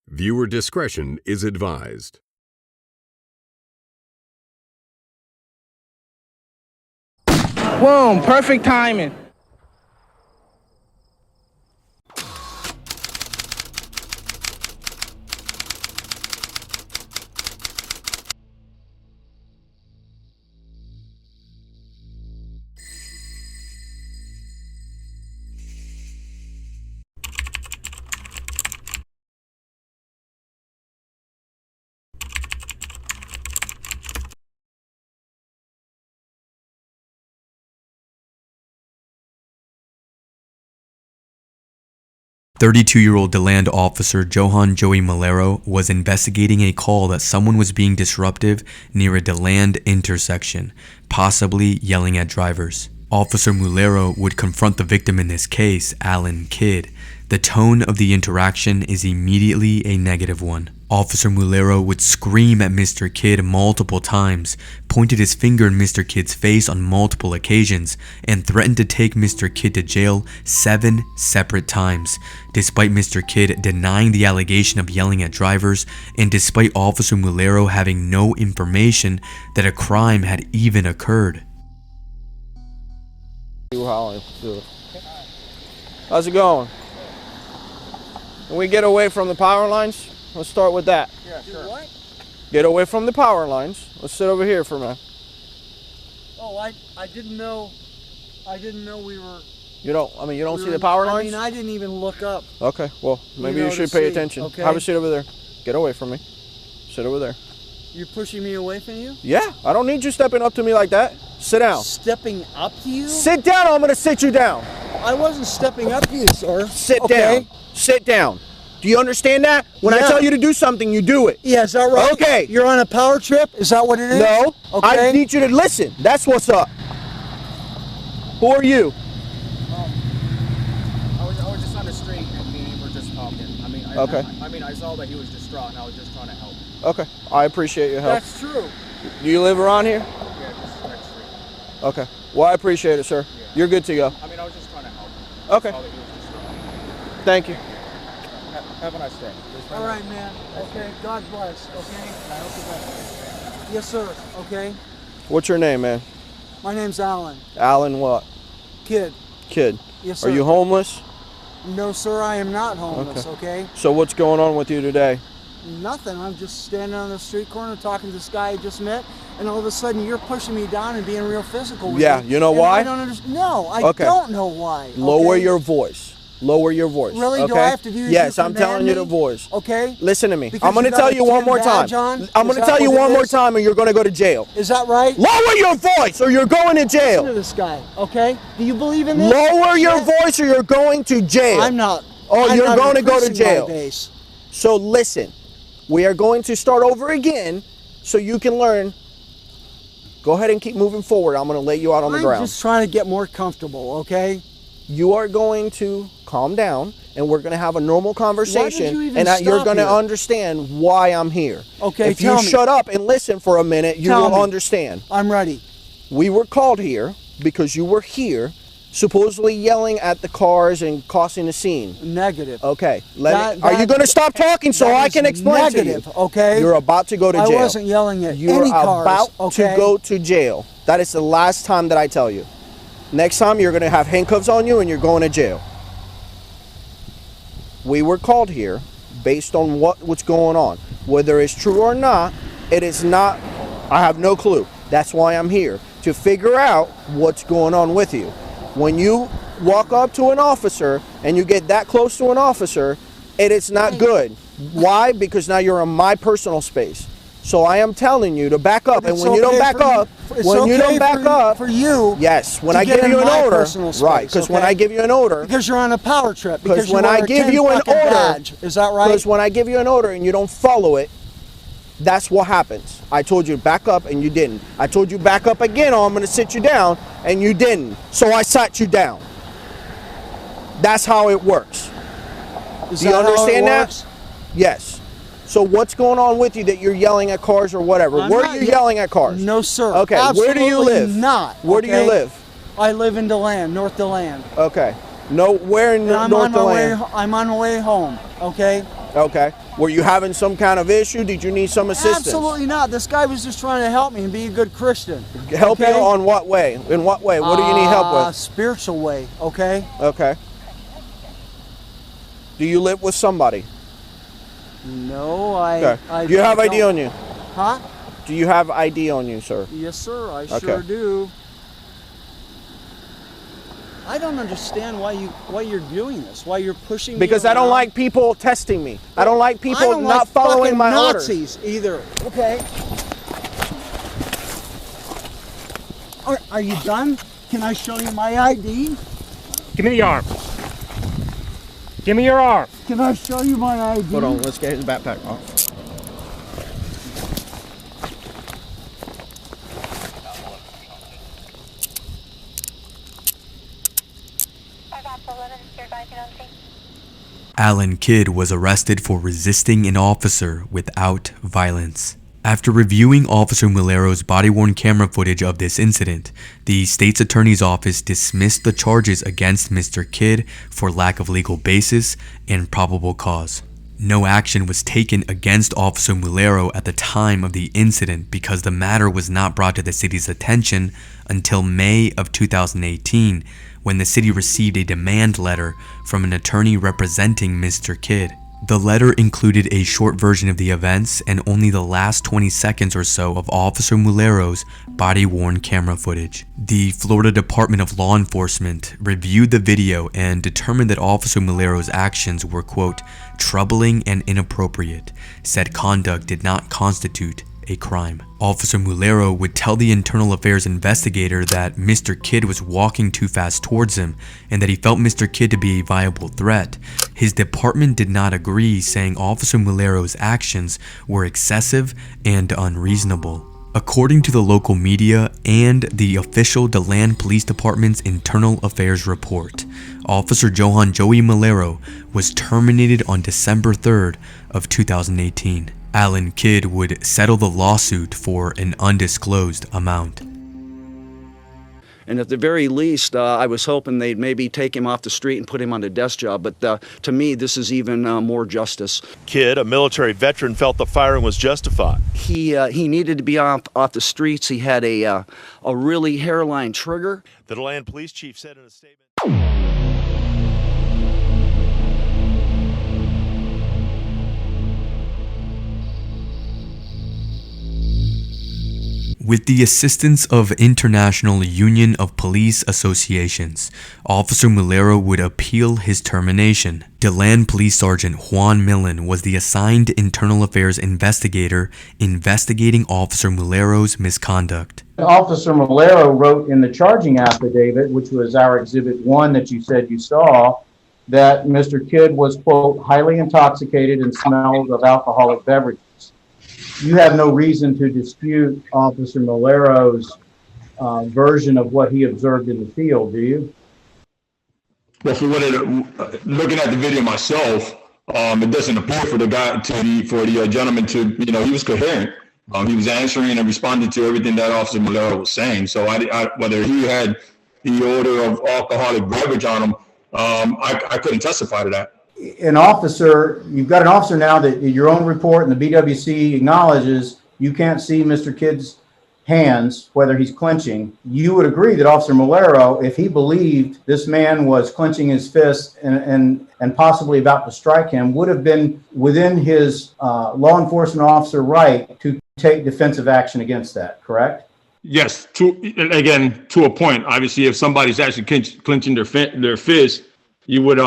Viewer discretion is advised. Boom, perfect timing. "32-year-old DeLand officer Johan Mulero was investigating a call that someone was being disruptive near a DeLand intersection, possibly yelling at drivers. Officer Mulero would confront the victim in this case, Alan Kidd. The tone of the interaction is immediately a negative one. Officer Mulero would scream at Mr. Kidd multiple times, pointed his finger in Mr. Kidd's face on multiple occasions, and threatened to take Mr. Kidd to jail 7 separate times, despite Mr. Kidd denying the allegation of yelling at drivers, and despite Officer Mulero having no information that a crime had even occurred. How's it going? Can we get away from the power lines? Let's start with that. Yeah, sure. What? Get away from the power lines. Let's sit over here for a minute. Oh, I didn't know we were... You don't see the power lines? I mean, I didn't even look up. Okay, well, maybe you should pay attention. Okay. Have a seat over there. Get away from me. Sit over there. You're pushing me away from you? Yeah, I don't need you stepping up to me like that. Sit down. Stepping up to you? Sit down, or I'm going to sit you down. I wasn't stepping up to you, sir. Sit down. Sit down. Do you understand that? When I tell you to do something, you do it. Yeah, is that right? Okay. You're on a power trip? Is that what it is? No. Okay. I need you to listen. That's what's up. Who are you? I was just on the street and me and him were just talking. I saw that he was distraught and I was just trying to help. Okay. I appreciate your help. That's true. Do you live around here? Yeah, just next street. Okay. Well, I appreciate it, sir. Yeah. You're good to go. I was just trying to help. Okay. I saw that he was distraught. Thank you. Have a nice day. All right, man. Okay. God bless. Okay. I hope the best. Yes, sir. Okay. What's your name, man? My name's Alan. Alan what? Kid. Kid. Yes, sir. Are you homeless? No, sir. I am not homeless. Okay. So what's going on with you today? Nothing. I'm just standing on the street corner talking to this guy I just met, and all of a sudden you're pushing me down and being real physical with me. You know why? I don't understand. No, I don't know why. Lower your voice. Lower your voice. Really? Okay? Do I have to do this? Yes, I'm telling you the voice. Okay. Listen to me. Because I'm going to tell you one more time. I'm going to tell you one more time, and you're going to go to jail. Is that right? Lower your voice, or you're going to jail. Listen to this guy. Okay. Do you believe in this? Lower your voice, or you're going to jail. I'm not. Oh, you're going to go to jail. Base. So listen, we are going to start over again, so you can learn. Go ahead and keep moving forward. I'm going to lay you out on the ground. I'm just trying to get more comfortable. Okay. You are going to calm down, and we're going to have a normal conversation, and you're going to understand why I'm here. Okay, if you shut up and listen for a minute, you will understand. I'm ready. We were called here because you were here, supposedly yelling at the cars and causing a scene. Negative. Okay. Are you going to stop talking so I can explain to you? Okay. You're about to go to jail. I wasn't yelling at you any are cars. about to go to jail. That is the last time that I tell you. Next time, you're going to have handcuffs on you and you're going to jail. We were called here based on what's going on. Whether it's true or not, it is not. I have no clue. That's why I'm here, to figure out what's going on with you. When you walk up to an officer and you get that close to an officer, it is not good. Why? Because now you're in my personal space. So I am telling you to back up, and when you don't back up, for you, yes, when I give you an order, right? Because when I give you an order, because you're on a power trip, because when I give you an order, is that right? Because when I give you an order and you don't follow it, that's what happens. I told you to back up and you didn't. I told you back up again, or I'm going to sit you down, and you didn't. So I sat you down. That's how it works. Do you understand that? Yes. So what's going on with you that you're yelling at cars or whatever? Where are you yelling at cars? No, sir. Okay. Where do you live? Not. Where do you live? I live in DeLand, North DeLand. Okay. No, where in North DeLand? I'm on my way home. Okay. Okay. Were you having some kind of issue? Did you need some assistance? Absolutely not. This guy was just trying to help me and be a good Christian. Help you on what way? In what way? What do you need help with? Spiritual way, okay? Okay. Do you live with somebody? No, Do you have ID on you? Huh? Do you have ID on you, sir? Yes, sir. I sure do. I don't understand why you're doing this. Why you're pushing me Because I don't like people testing me. I don't like people not following my orders. Nazis either. Okay. Are you done? Can I show you my ID? Give me the arm. Give me your arm. Can I show you my ID? Hold on, let's get his backpack off. Alan Kidd was arrested for resisting an officer without violence. After reviewing Officer Mulero's body-worn camera footage of this incident, the state's attorney's office dismissed the charges against Mr. Kidd for lack of legal basis and probable cause. No action was taken against Officer Mulero at the time of the incident because the matter was not brought to the city's attention until May of 2018, when the city received a demand letter from an attorney representing Mr. Kidd. The letter included a short version of the events and only the last 20 seconds or so of Officer Mulero's body-worn camera footage. The Florida Department of Law Enforcement reviewed the video and determined that Officer Mulero's actions were, quote, troubling and inappropriate. Said conduct did not constitute a crime. Officer Mulero would tell the internal affairs investigator that Mr. Kidd was walking too fast towards him and that he felt Mr. Kidd to be a viable threat. His department did not agree, saying Officer Mulero's actions were excessive and unreasonable. According to the local media and the official DeLand Police Department's internal affairs report, Officer Johan Joey Mulero was terminated on December 3rd of 2018. Alan Kidd would settle the lawsuit for an undisclosed amount. And at the very least, I was hoping they'd maybe take him off the street and put him on a desk job. But to me, this is even more justice. Kidd, a military veteran, felt the firing was justified. He needed to be off the streets. He had a really hairline trigger. The DeLand police chief said in a statement. With the assistance of International Union of Police Associations, Officer Mulero would appeal his termination. DeLand Police Sergeant Juan Millen was the assigned internal affairs investigator investigating Officer Mulero's misconduct. Officer Mulero wrote in the charging affidavit, which was our Exhibit 1 that you said you saw, that Mr. Kidd was, quote, highly intoxicated and smelled of alcoholic beverages. You have no reason to dispute Officer Mulero's version of what he observed in the field, do you? Well, looking at the video myself, it doesn't appear for the gentleman to, he was coherent. He was answering and responding to everything that Officer Mulero was saying. So whether he had the odor of alcoholic beverage on him, I couldn't testify to that. You've got an officer now that in your own report and the BWC acknowledges you can't see Mr. Kidd's hands, whether he's clenching. You would agree that Officer Mulero, if he believed this man was clenching his fist and possibly about to strike him, would have been within his law enforcement officer right to take defensive action against that, correct? Yes, to a point. Obviously, if somebody's actually clenching their fist, you would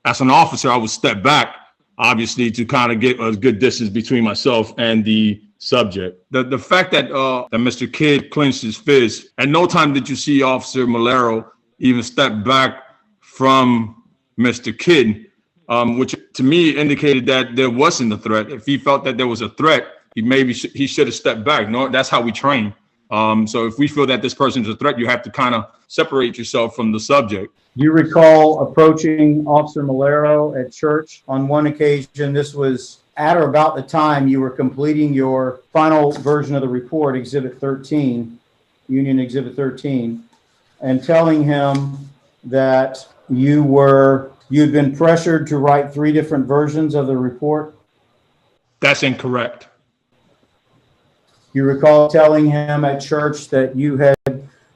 as an officer, I would step back, obviously, to kind of get a good distance between myself and the subject. The fact that Mr. Kidd clenched his fist, at no time did you see Officer Mulero even step back from Mr. Kidd, which to me indicated that there wasn't a threat. If he felt that there was a threat, he should have stepped back. No, that's how we train. So if we feel that this person is a threat, you have to kind of separate yourself from the subject. Do you recall approaching Officer Mulero at church on one occasion? This was at or about the time you were completing your final version of the report, Exhibit 13, Union Exhibit 13, and telling him that you'd been pressured to write 3 different versions of the report? That's incorrect. You recall telling him at church that you had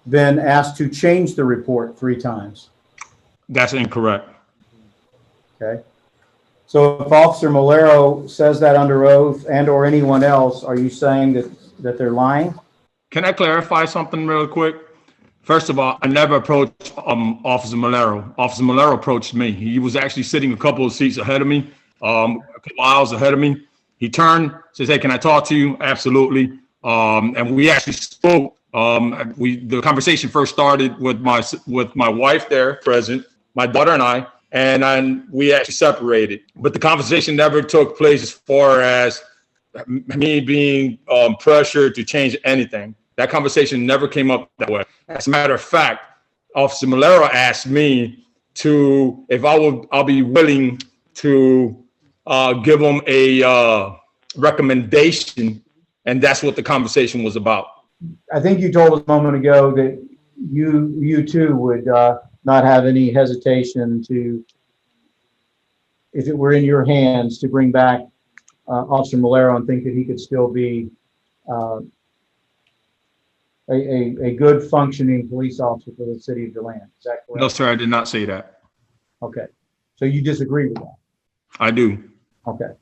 been asked to change the report 3 times. That's incorrect. Okay. So if Officer Mulero says that under oath and or anyone else, are you saying that they're lying? Can I clarify something real quick? First of all, I never approached Officer Mulero. Officer Mulero approached me. He was actually sitting a couple of seats ahead of me, a couple aisles ahead of me. He turned, says, "Hey, can I talk to you?" Absolutely. And we actually spoke. The conversation first started with my wife there present, my daughter and then we actually separated. But the conversation never took place as far as me being pressured to change anything. That conversation never came up that way. As a matter of fact, Officer Mulero asked me if I'll be willing to give him a recommendation, and that's what the conversation was about. I think you told us a moment ago that you too would not have any hesitation to, if it were in your hands, to bring back Officer Mulero and think that he could still be a good functioning police officer for the city of DeLand. Is that correct? No, sir, I did not say that. Okay. So you disagree with that? I do. Okay.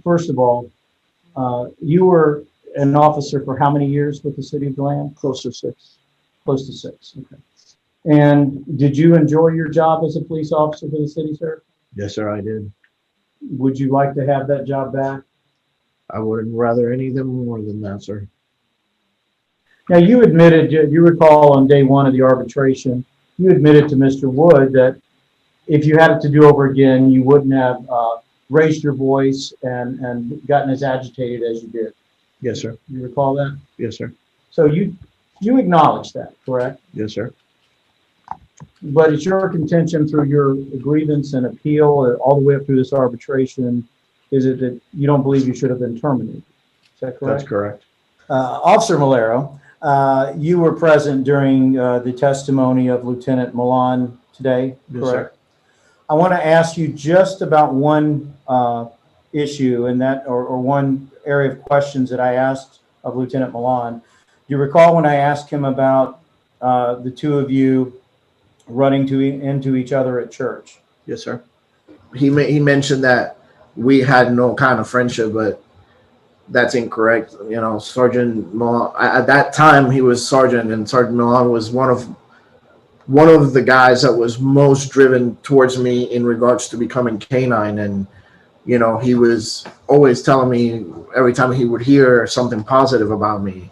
First of all, you were an officer for how many years with the city of DeLand? Close to 6. Close to 6. Okay. And did you enjoy your job as a police officer for the city, sir? Yes, sir, I did. Would you like to have that job back? I would rather anything more than that, sir. Now, you admitted, you recall on day 1 of the arbitration, you admitted to Mr. Wood that if you had it to do over again, you wouldn't have raised your voice and gotten as agitated as you did. Yes, sir. You recall that? Yes, sir. So you acknowledge that, correct? Yes, sir. But it's your contention through your grievance and appeal all the way up through this arbitration, is it that you don't believe you should have been terminated? Is that correct? That's correct. Officer Mulero, you were present during the testimony of Lieutenant Milan today, Yes, correct? sir. I want to ask you just about one issue and that, or one area of questions that I asked of Lieutenant Milan. Do you recall when I asked him about the two of you running into each other at church? Yes, sir. He mentioned that we had no kind of friendship, but that's incorrect. You know, Sergeant Milan, at that time he was sergeant, and Sergeant Milan was one of the guys that was most driven towards me in regards to becoming canine. And you know, he was always telling me every time he would hear something positive about me.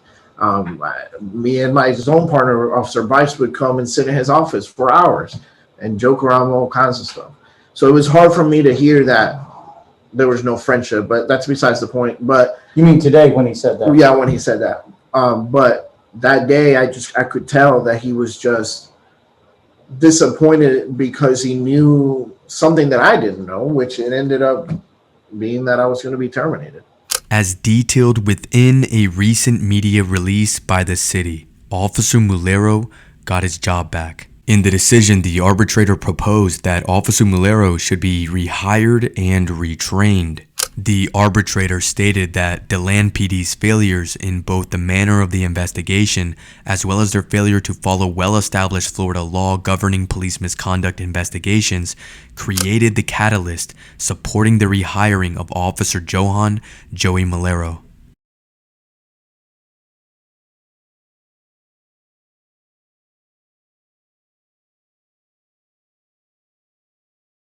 Me and my zone partner, Officer Bryce, would come and sit in his office for hours and joke around all kinds of stuff. So it was hard for me to hear that there was no friendship, but that's besides the point. But you mean today when he said that? Yeah, when he said that. But that day, I could tell that he was just disappointed because he knew something that I didn't know, which it ended up being that I was going to be terminated. As detailed within a recent media release by the city, Officer Mulero got his job back. In the decision, the arbitrator proposed that Officer Mulero should be rehired and retrained. The arbitrator stated that DeLand PD's failures in both the manner of the investigation as well as their failure to follow well-established Florida law governing police misconduct investigations created the catalyst supporting the rehiring of Officer Johan "Joey" Mulero.